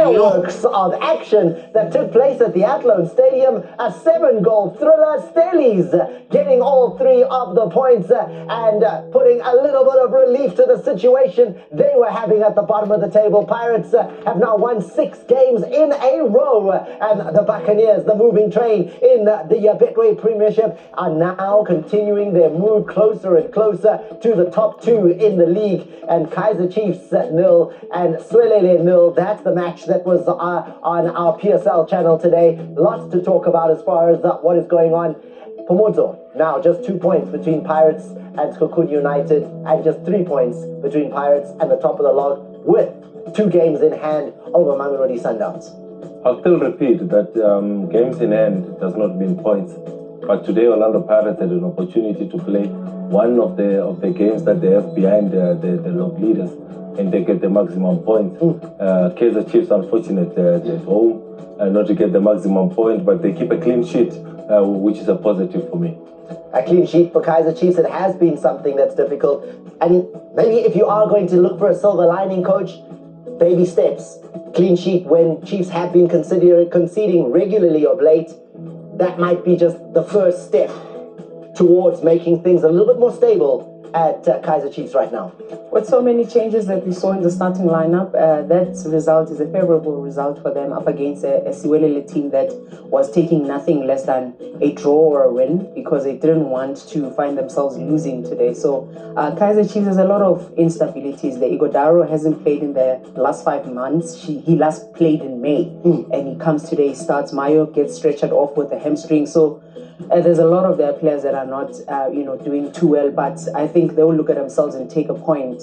fireworks of action that took place at the Athlone Stadium. A 7-goal thriller. Stellies getting all 3 of the points and putting a little bit of relief to the situation they were having at the bottom of the table. Pirates have now won 6 games in a row, and the Buccaneers, the moving train in the Betway Premiership, are now continuing their move closer and closer to the top 2 in the league. And Kaizer Chiefs 0 and Siwelele 0. That's the match that was on our PSL channel today. Lots to talk about as far as what is going on. Pomozo, now just 2 points between Pirates and Skokun United, and just 3 points between Pirates and the top of the log, with 2 games in hand over Mamelodi Sundowns. I'll still repeat that games in hand does not mean points. But today, Orlando Pirates had an opportunity to play one of the games that they have behind the log leaders, and they get the maximum points. Kaizer Chiefs, unfortunate at home, not to get the maximum point, but they keep a clean sheet, which is a positive for me. A clean sheet for Kaizer Chiefs. It has been something that's difficult. And maybe if you are going to look for a silver lining, coach, baby steps. Clean sheet when Chiefs have been conceding regularly of late. That might be just the first step towards making things a little bit more stable at Kaizer Chiefs right now. With so many changes that we saw in the starting lineup, that result is a favorable result for them up against a Siwelele team that was taking nothing less than a draw or a win, because they didn't want to find themselves losing today. So Kaizer Chiefs has a lot of instabilities. The Igodaro hasn't played in the last 5 months. He last played in May, and he comes today, starts. Mayo gets stretched off with a hamstring. So there's a lot of their players that are not, doing too well, but I think they will look at themselves and take a point.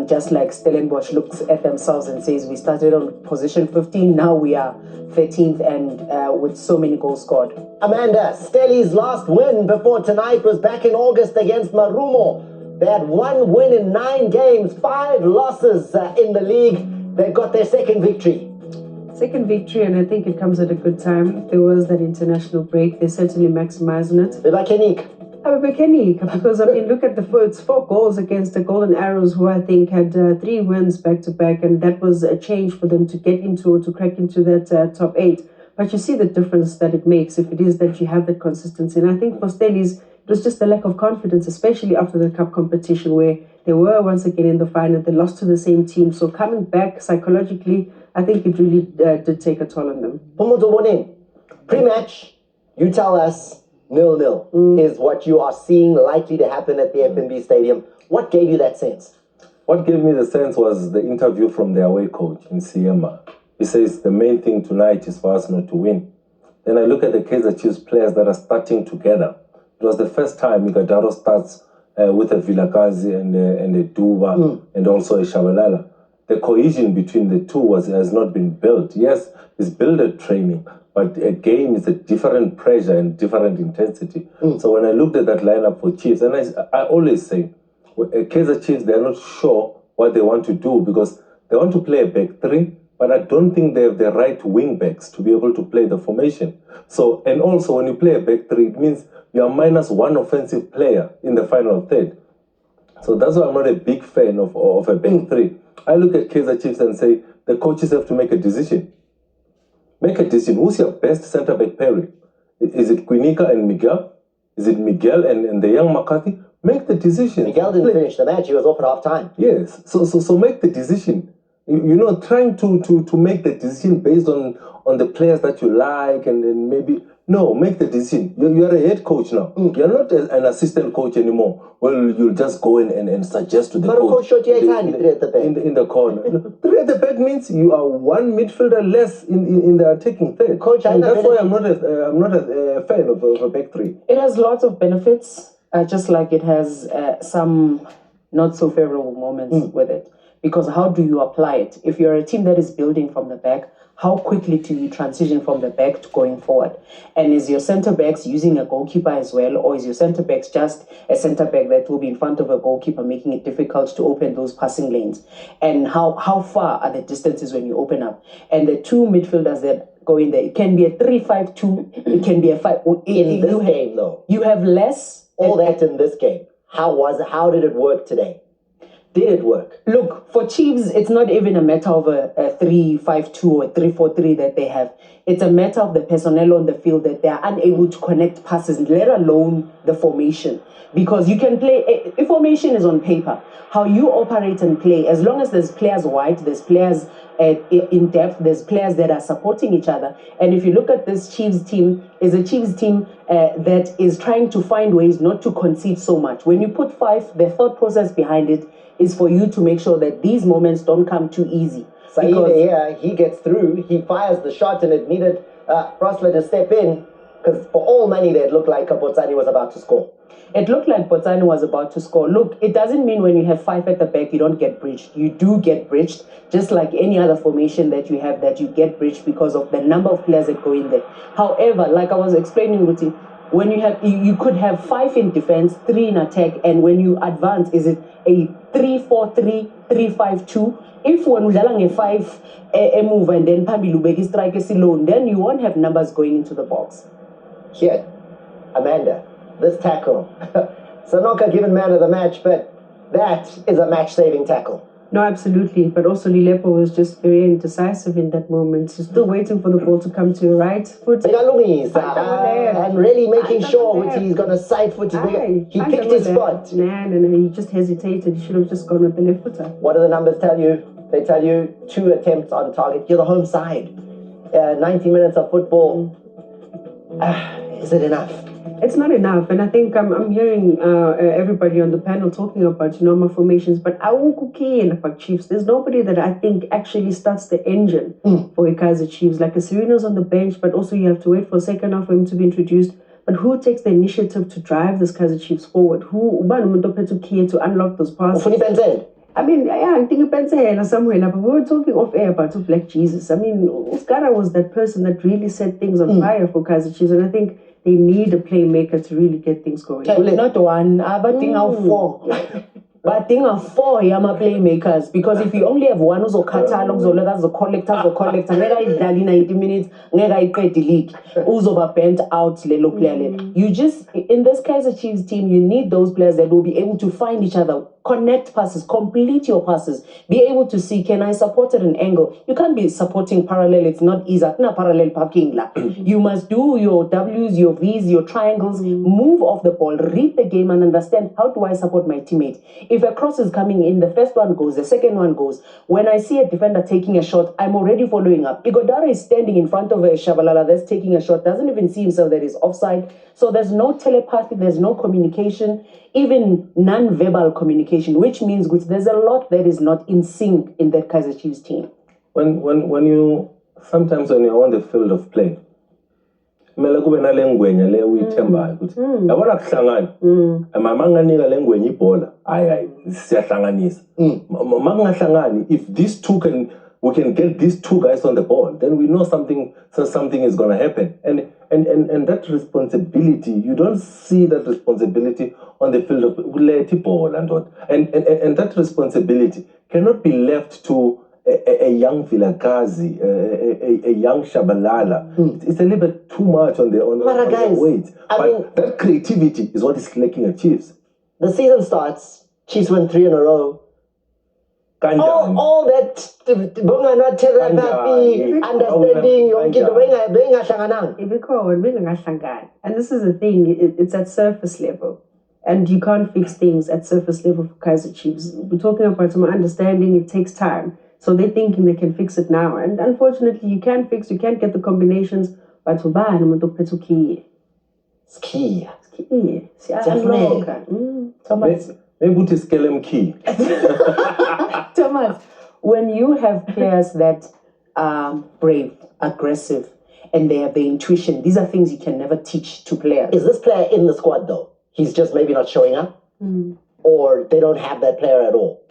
Just like Stellenbosch looks at themselves and says, we started on position 15, now we are 13th, and with so many goals scored. Amanda, Stelli's last win before tonight was back in August against Marumo. They had 1 win in 9 games, 5 losses in the league. They've got their second victory. Second victory, and I think it comes at a good time. There was that international break. They're certainly maximizing it. Because, I mean, look at it's 4 goals against the Golden Arrows, who I think had 3 wins back-to-back, and that was a change for them to get into, or to crack into that top 8. But you see the difference that it makes if it is that you have that consistency. And I think for Stellies, it was just a lack of confidence, especially after the cup competition, where they were once again in the final. They lost to the same team. So coming back psychologically, I think it really did take a toll on them. Pre-match, you tell us 0-0 is what you are seeing likely to happen at the FNB Stadium. What gave you that sense? What gave me the sense was the interview from the away coach in Siema. He says the main thing tonight is for us not to win. Then I look at the Kaizer Chiefs players that are starting together. It was the first time Igadaro starts with a Vilakazi and a Duba and also a Shabalala. The cohesion between the two has not been built. Yes, it's built at training, but a game is a different pressure and different intensity. So when I looked at that lineup for Chiefs, and I always say, Kaizer Chiefs, they're not sure what they want to do, because they want to play a back 3, but I don't think they have the right wing backs to be able to play the formation. So, and also when you play a back 3, it means you are minus 1 offensive player in the final third. So that's why I'm not a big fan of a back 3. I look at Kaizer Chiefs and say, the coaches have to make a decision. Make a decision. Who's your best centre-back pairing? Is it Quinica and Miguel? Is it Miguel and the young McCarthy? Make the decision. Miguel didn't finish the match. He was off at half-time. Yes. So make the decision. Trying to make the decision based on the players that you like and maybe... No, make the decision. You're a head coach now. You're not an assistant coach anymore. Well, you'll just go in and suggest to the coach in the corner. 3 at the back means you are 1 midfielder less in the attacking third. Coach, and that's why I'm not a fan of a back 3. It has lots of benefits, just like it has some not so favorable moments with it. Because how do you apply it? If you're a team that is building from the back, how quickly do you transition from the back to going forward? And is your centre-backs using a goalkeeper as well, or is your centre-backs just a centre-back that will be in front of a goalkeeper, making it difficult to open those passing lanes? And how far are the distances when you open up? And the 2 midfielders that go in there, it can be a 3-5-2, it can be a 5... In this game, though. You have less... All that in this game. How did it work today? Did it work? Look, for Chiefs, it's not even a matter of a 3-5-2 or 3-4-3 that they have. It's a matter of the personnel on the field that they are unable to connect passes, let alone the formation. Because you can play, formation is on paper. How you operate and play, as long as there's players wide, there's players in depth, there's players that are supporting each other. And if you look at this Chiefs team, is a Chiefs team that is trying to find ways not to concede so much. When you put 5, the thought process behind it is for you to make sure that these moments don't come too easy. Saide here, he gets through, he fires the shot, and it needed Frosler to step in, because for all money there, it looked like Botsani was about to score. It looked like Botsani was about to score. Look, it doesn't mean when you have 5 at the back, you don't get breached. You do get breached, just like any other formation that you have, that you get breached because of the number of players that go in there. However, like I was explaining, Ruti, when you could have 5 in defense, 3 in attack, and when you advance, is it a 3-4-3, 3-5-2? If when udlala nge-5 move and then phambili ubeka strike esilone, then you won't have numbers going into the box. Here, Amanda, this tackle. Sanoka given man of the match, but that is a match-saving tackle. No, absolutely. But also Lilepo was just very indecisive in that moment. She's still waiting for the ball to come to your right foot. And really making sure which he's going to side foot. He picked his spot. No, he just hesitated. He should have just gone with the left footer. What do the numbers tell you? They tell you 2 attempts on target. You're the home side. 90 minutes of football. Is it enough? It's not enough, and I think I'm hearing everybody on the panel talking about normal formations, but awukuki and for Chiefs, there's nobody that I think actually starts the engine for a Kaizer Chiefs. Like a Serena's on the bench, but also you have to wait for a second half for him to be introduced. But who takes the initiative to drive this Kaizer Chiefs forward? Who to unlock those passes? I mean, yeah, I think it's somewhere, but we were talking off air about Black Jesus. I mean, Oscara was that person that really set things on fire for Kaizer Chiefs, and I think they need a playmaker to really get things going. Not one, but think of 4. But think of 4 Yama playmakers, because if you only have one who's a catalog, who's a collector, ngeke 90 minutes, ngeke iqede league, uzoba bent out lelo player. You just, in this Kaizer Chiefs team, you need those players that will be able to find each other, connect passes, complete your passes, be able to see, can I support at an angle? You can't be supporting parallel, it's not easy. Parallel parking la. You must do your W's, your V's, your triangles, move off the ball, read the game and understand, how do I support my teammate? If a cross is coming in, the first one goes, the second one goes. When I see a defender taking a shot, I'm already following up. Igodara is standing in front of a Shabalala that's taking a shot, doesn't even see himself that he's offside. So there's no telepathy, there's no communication, even non-verbal communication, which means there's a lot that is not in sync in that Kaizer Chiefs team. Sometimes when you're on the field of play, kumele kube nale ngwenya le uyithembayo ukuthi yabona kuhlangana mamanganika le ngwenya ibhola hayi siyahlanganisa makungahlangani. If these two we can get these 2 guys on the ball, then we know something is going to happen. And that responsibility, you don't see that responsibility on the field of ball and that responsibility cannot be left to a young Vilakazi, a young Shabalala. It's a little bit too much on the weight. But that creativity is what is lacking at Chiefs. The season starts, Chiefs win 3 in a row. All that understanding, and this is the thing, it's at surface level. And you can't fix things at surface level for Kaizer Chiefs. We're talking about some understanding, it takes time. So they're thinking they can fix it now. And unfortunately, you can't get the combinations. But ski. Thomas. Maybe it is Kelem key. Thomas, when you have players that are brave, aggressive, and they have the intuition, these are things you can never teach to players. Is this player in the squad though? He's just maybe not showing up? Or they don't have that player at all?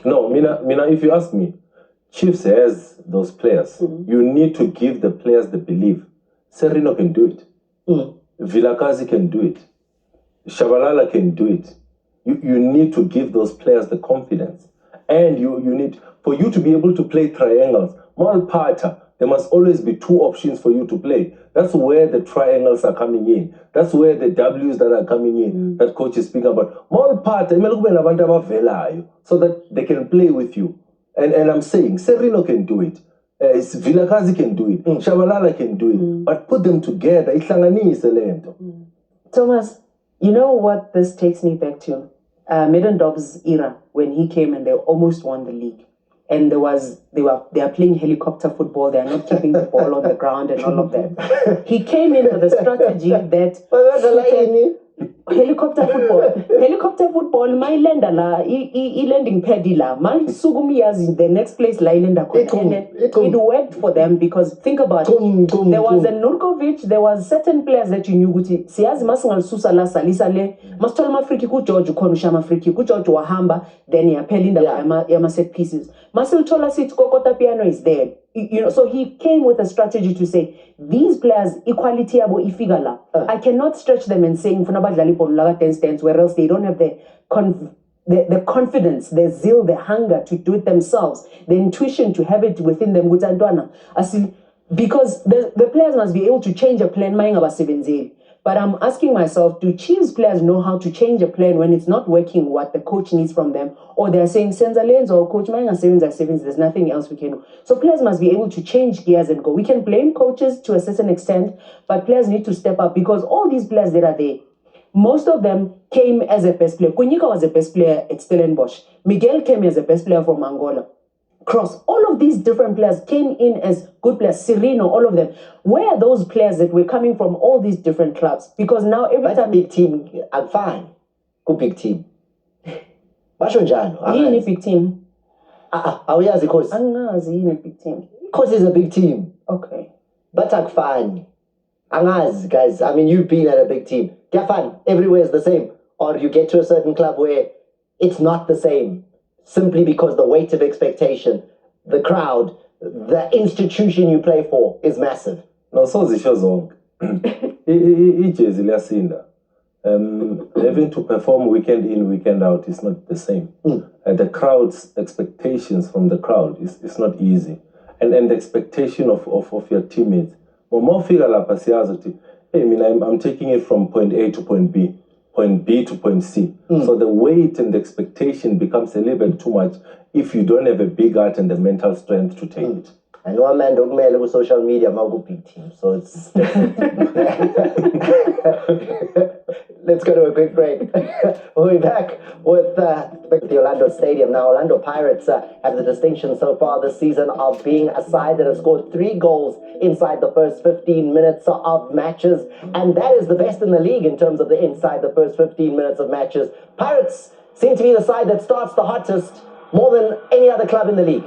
No, Mina, if you ask me, Chiefs has those players. You need to give the players the belief. Serino can do it. Vilakazi can do it. Shabalala can do it. You need to give those players the confidence. And you need, for you to be able to play triangles, Malpata, there must always be two options for you to play. That's where the triangles are coming in. That's where the W's that are coming in, that coach is speaking about. More part, so that they can play with you. And I'm saying, Serino can do it. Vilakazi can do it. Shabalala can do it. But put them together. Thomas, you know what this takes me back to? Maiden Dobbs' era, when he came and they almost won the league. And they are playing helicopter football. They are not keeping the ball on the ground and all of that. He came in with a strategy that suited helicopter football. My lender la, landing paddy la. My sugumiyas in the next place la ilenda. It worked for them because think about it. There was a Nurkovic. There was certain players that you knew. Siyazi masingal susa la salisa le. Mastol mafriki ku George konusha mafriki ku George wahamba. Then ya pelinda yama set pieces. Masil tola sit kokota piano is there. You know, so he came with a strategy to say these players equality abo ifigala. I cannot stretch them and saying where else they don't have the confidence, the zeal, the hunger to do it themselves, the intuition to have it within them. Because the players must be able to change a plan. But I'm asking myself, do Chiefs players know how to change a plan when it's not working what the coach needs from them? Or they're saying, Senza lanes or coach, Manga sevens are sevens, there's nothing else we can do. So players must be able to change gears and go. We can blame coaches to a certain extent, but players need to step up because all these players that are there, most of them came as a best player. Kunyika was a best player at Stellenbosch. Miguel came as a best player from Angola. Cross, all of these different players came in as good players. Serino, all of them. Where are those players that were coming from all these different clubs? Because now every time... big team, I'm fine. Good big team. Basho njalo. Yini big team? Awuyazi Khosi? Angazi yini big team. Khosi is a big team. Okay. But akufani. Angazi, guys. I mean, you've been at a big team. Kuyafana. Everywhere is the same. Or you get to a certain club where it's not the same. Simply because the weight of expectation, the crowd, the institution you play for is massive. No, so zisho zonke. Ijezi liyasinda. Having to perform weekend in, weekend out is not the same. The crowd's expectations from the crowd is not easy. And the expectation of your teammates. Hey, I mean, I'm taking it from point A to point B. Point B to point C. So the weight and the expectation becomes a little bit too much if you don't have a big heart and the mental strength to take it. I know a man don't mail with social media, go big team. So it's let's go to a quick break. We'll be back with the Orlando Stadium. Now, Orlando Pirates have the distinction so far this season of being a side that has scored 3 goals inside the first 15 minutes of matches. And that is the best in the league in terms of the inside the first 15 minutes of matches. Pirates seem to be the side that starts the hottest more than any other club in the league.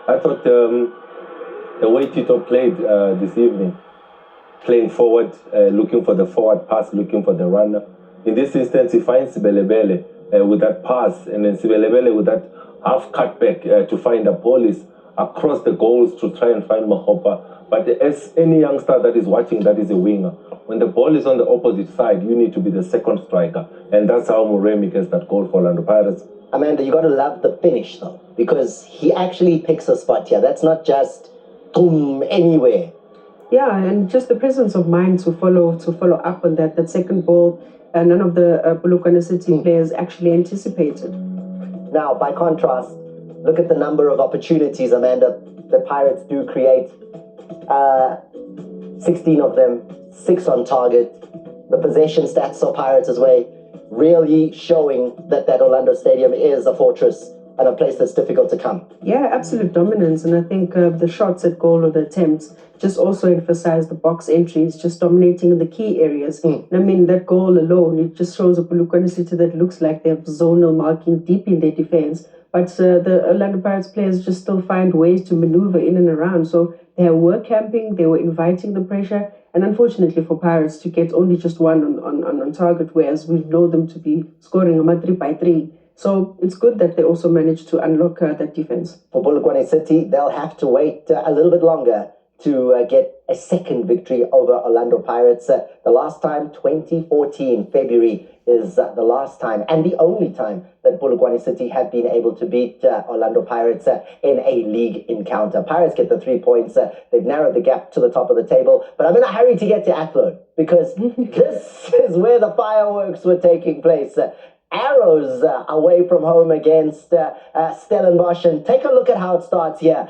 I thought the way Tito played this evening, playing forward, looking for the forward pass, looking for the runner. In this instance, he finds Siwelele with that pass, and then Siwelele with that half cutback to find a police across the goals to try and find Mahopa. But as any youngster that is watching that is a winger, when the ball is on the opposite side, you need to be the second striker. And that's how Muremi gets that goal for Orlando Pirates. Amanda, you got to love the finish, though, because he actually picks a spot here. That's not just boom anywhere. Yeah, and just the presence of mind to follow up on that second ball. None of the Polokwane City players actually anticipated. Now, by contrast, look at the number of opportunities, Amanda, the Pirates do create. 16 of them, 6 on target. The possession stats of Pirates as well, really showing that Orlando Stadium is a fortress and a place that's difficult to come. Yeah, absolute dominance. And I think the shots at goal or the attempts just also emphasize the box entries, just dominating in the key areas. And I mean, that goal alone, it just shows a Polokwane City that looks like they have zonal marking deep in their defense. But the Orlando Pirates players just still find ways to maneuver in and around. So they were camping, they were inviting the pressure. And unfortunately for Pirates to get only just one on target, whereas we know them to be scoring a 3-by-3. So it's good that they also managed to unlock that defense. For Polokwane City, they'll have to wait a little bit longer to get a second victory over Orlando Pirates. The last time, 2014, February, is the last time and the only time that Polokwane City have been able to beat Orlando Pirates in a league encounter. Pirates get the 3 points. They've narrowed the gap to the top of the table. But I'm in a hurry to get to Athlone because this is where the fireworks were taking place. Arrows away from home against Stellenbosch. And take a look at how it starts here.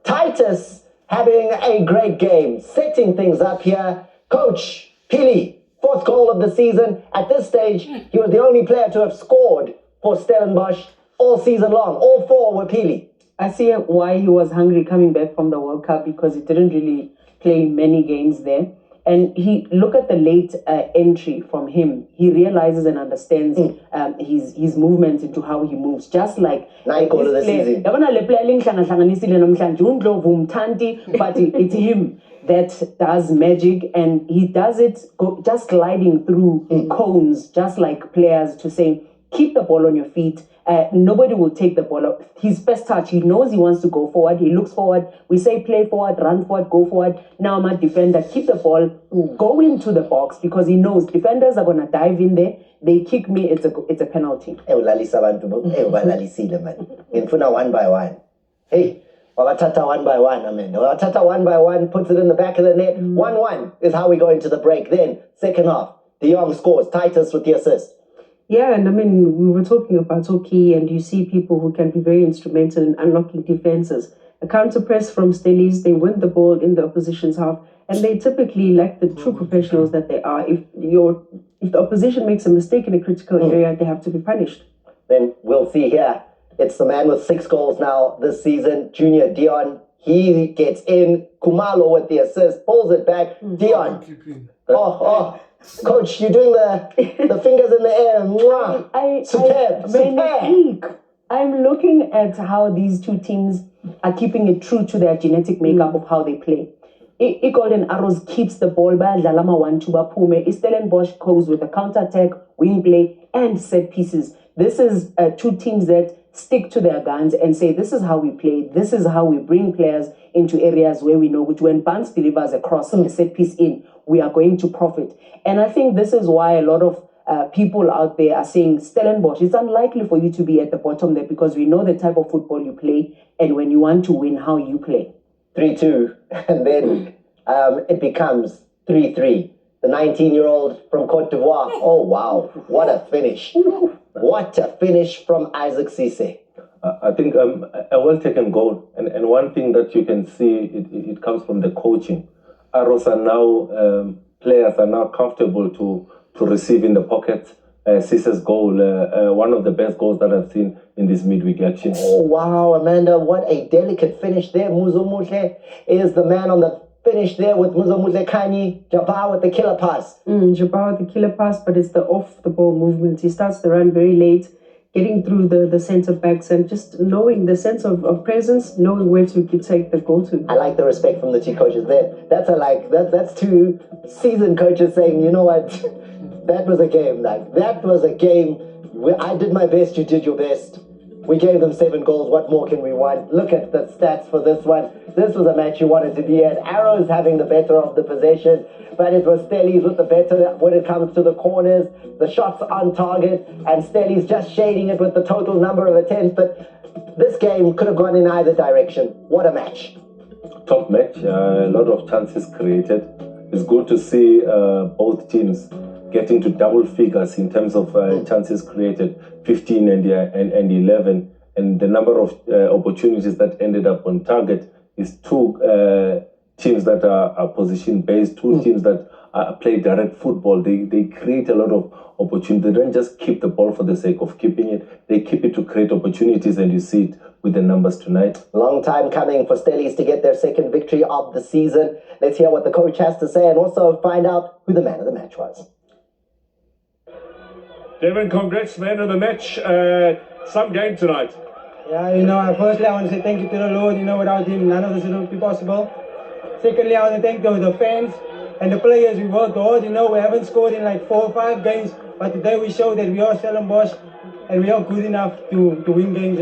Titus having a great game, setting things up here. Coach Pili, 4th goal of the season. At this stage, he was the only player to have scored for Stellenbosch all season long. All 4 were Pili. I see why he was hungry coming back from the World Cup, because he didn't really play many games there. And look at the late entry from him. He realizes and understands his movement into how he moves. Just like Nine goals of the season. But it's him that does magic, and he does it just gliding through cones, just like players, to say, keep the ball on your feet. Nobody will take the ball up. His first touch, he knows he wants to go forward. He looks forward. We say play forward, run forward, go forward. Now I'm a defender. Keep the ball, go into the box, because he knows defenders are going to dive in there. They kick me, it's a penalty. Ngifuna one by one. Hey, Wabatata one by one, amen. Wabatata one by one, puts it in the back of the net. 1-1 is how we go into the break. Then, second half, De Jong scores. Titus with the assist. Yeah, and I mean, we were talking about hockey, and you see people who can be very instrumental in unlocking defenses. A counter press from Stellies, they win the ball in the opposition's half, and they typically, like the true professionals that they are, if the opposition makes a mistake in a critical area, they have to be punished. Then we'll see here. It's the man with 6 goals now this season, Junior Dion. He gets in. Kumalo with the assist, pulls it back. Dion. Oh. Coach, you're doing the fingers in the air. Mwah. Superb. I'm looking at how these two teams are keeping it true to their genetic makeup of how they play. Golden Arrows keeps the ball by Lalama 1-2 Pume. Stellenbosch goes with a counter-attack, wing play, and set pieces. This is two teams that stick to their guns and say, this is how we play. This is how we bring players into areas where we know which when Barnes delivers a cross and a set piece in, we are going to profit. And I think this is why a lot of people out there are saying, Stellenbosch, it's unlikely for you to be at the bottom there, because we know the type of football you play and when you want to win, how you play. 3-2, and then it becomes 3-3. The 19-year-old from Cote d'Ivoire. Oh, wow. What a finish. What a finish from Isaac Cisse. I think a well-taken goal. And one thing that you can see, it comes from the coaching. Arrows are now, players are now comfortable to receive in the pocket. Cisse's goal, one of the best goals that I've seen in this midweek action. Oh, wow, Amanda, what a delicate finish there. Muzomuhle is the man on the finish there with Muzomuhle Kani. Jabbar with the killer pass. Jabbar with the killer pass, but it's the off-the-ball movement. He starts the run very late, getting through the centre backs and just knowing the sense of presence, knowing where to take the goal to. I like the respect from the two coaches there. That's two seasoned coaches saying, you know what, that was a game. That was a game where I did my best, you did your best. We gave them 7 goals. What more can we want? Look at the stats for this one. This was a match you wanted to be at. Arrows having the better of the possession, but it was Stellies with the better when it comes to the corners, the shots on target, and Stellies just shading it with the total number of attempts. But this game could have gone in either direction. What a match. Top match. A lot of chances created. It's good to see both teams getting to double figures in terms of chances created, 15 and 11, and the number of opportunities that ended up on target is 2 teams that are position based, 2 teams that play direct football. They create a lot of opportunity. They don't just keep the ball for the sake of keeping it. They keep it to create opportunities, and you see it with the numbers tonight. Long time coming for Stellies to get their second victory of the season. Let's hear what the coach has to say and also find out who the man of the match was. Devin, congrats, man of the match. Some game tonight. Yeah, firstly I want to say thank you to the Lord. Without him, none of this would be possible. Secondly, I want to thank the fans and the players. We worked hard. We haven't scored in like 4 or 5 games, but today we showed that we are Stellenbosch and we are good enough to win games.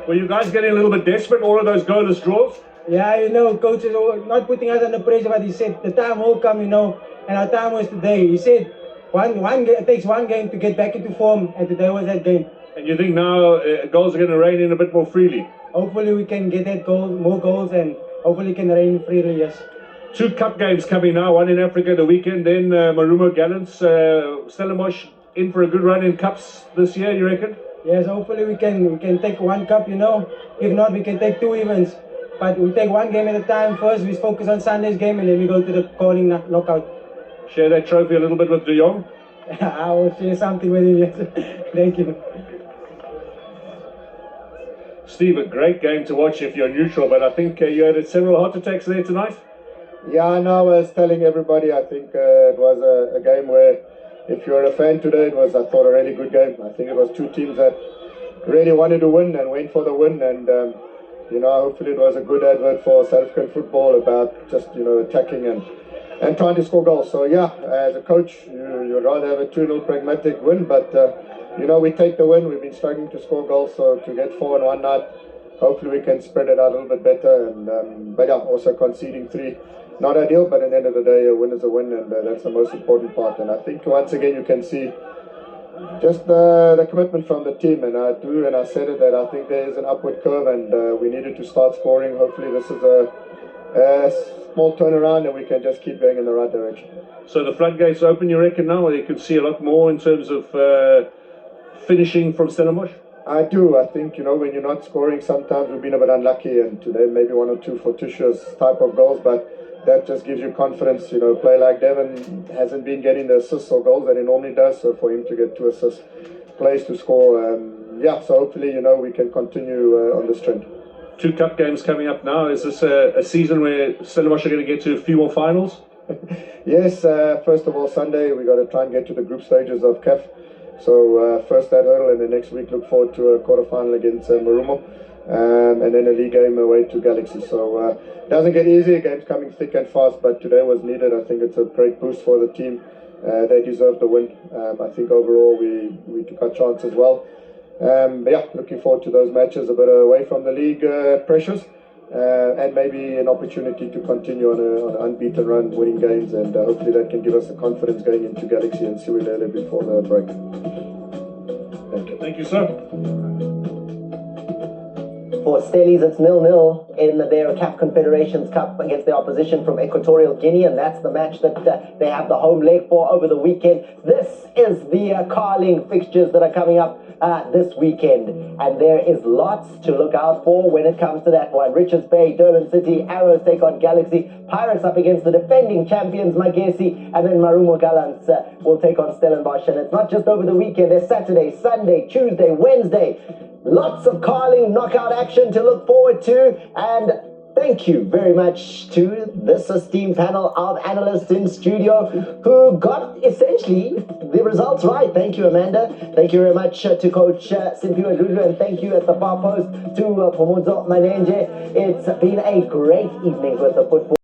Were you guys getting a little bit desperate, all of those goalless draws? Yeah, coach is not putting us under pressure, but he said the time will come, and our time was today. He said It takes one game to get back into form, and today was that game. And you think now goals are going to rain in a bit more freely? Hopefully we can get that more goals, and hopefully can rain freely, yes. 2 cup games coming now, one in Africa the weekend, then Marumo Gallants, Stellenbosch in for a good run in cups this year, you reckon? Yes, hopefully we can take 1 cup, you know. If not, we can take 2 events. But we take 1 game at a time. First, we focus on Sunday's game, and then we go to the calling knockout. Share that trophy a little bit with De Jong? I will share something with him, yes. Thank you. Steve, a great game to watch if you're neutral, but I think you had several heart attacks there tonight? Yeah, I know. I was telling everybody, I think it was a game where, if you're a fan today, it was, I thought, a really good game. I think it was 2 teams that really wanted to win and went for the win, and you know, hopefully it was a good advert for South African football about just, you know, attacking and trying to score goals. So yeah, as a coach, you'd rather have a 2-0 pragmatic win, but you know, we take the win. We've been struggling to score goals, so to get 4 in one night, hopefully we can spread it out a little bit better. And but yeah, also conceding 3, not ideal, but at the end of the day, a win is a win, and that's the most important part. And I think once again you can see just the commitment from the team, and I said it, that I think there is an upward curve, and we needed to start scoring. Hopefully this is a small turnaround, and we can just keep going in the right direction. So the floodgates open, you reckon, now, where you can see a lot more in terms of finishing from Stellenbosch? I do. I think, you know, when you're not scoring, sometimes we've been a bit unlucky, and today maybe 1 or 2 fortuitous type of goals, but that just gives you confidence. You know, play like Devon hasn't been getting the assists or goals that he normally does, so for him to get 2 assists, plays to score, yeah, so hopefully, you know, we can continue on this trend. 2 cup games coming up now. Is this a season where Stellenbosch are going to get to a few more finals? Yes, first of all, Sunday we got to try and get to the group stages of CAF. So first that hurdle, and then next week look forward to a quarter-final against Marumo, and then a league game away to Galaxy. So it doesn't get easy, game's coming thick and fast, but today was needed. I think it's a great boost for the team. They deserve the win. I think overall we took our chance as well. But yeah, looking forward to those matches, a bit away from the league pressures, and maybe an opportunity to continue on an unbeaten run, winning games, and hopefully that can give us the confidence going into Galaxy and Siwelele before the break. Thank you. Thank you, sir. For Stellies, it's 0-0 in their CAF Confederations Cup against the opposition from Equatorial Guinea, and that's the match that they have the home leg for over the weekend. This is the Carling fixtures that are coming up this weekend, and there is lots to look out for when it comes to that one. Richards Bay, Durban City, Arrows take on Galaxy, Pirates up against the defending champions Magesi, and then Marumo Gallants will take on Stellenbosch. And it's not just over the weekend, there's Saturday, Sunday, Tuesday, Wednesday. Lots of Carling knockout action to look forward to, and thank you very much to this esteemed panel of analysts in studio who got essentially the results right. Thank you, Amanda. Thank you very much to Coach Simpiwe Lulu, and thank you at the far post to Pomozo Manenje. It's been a great evening with the football.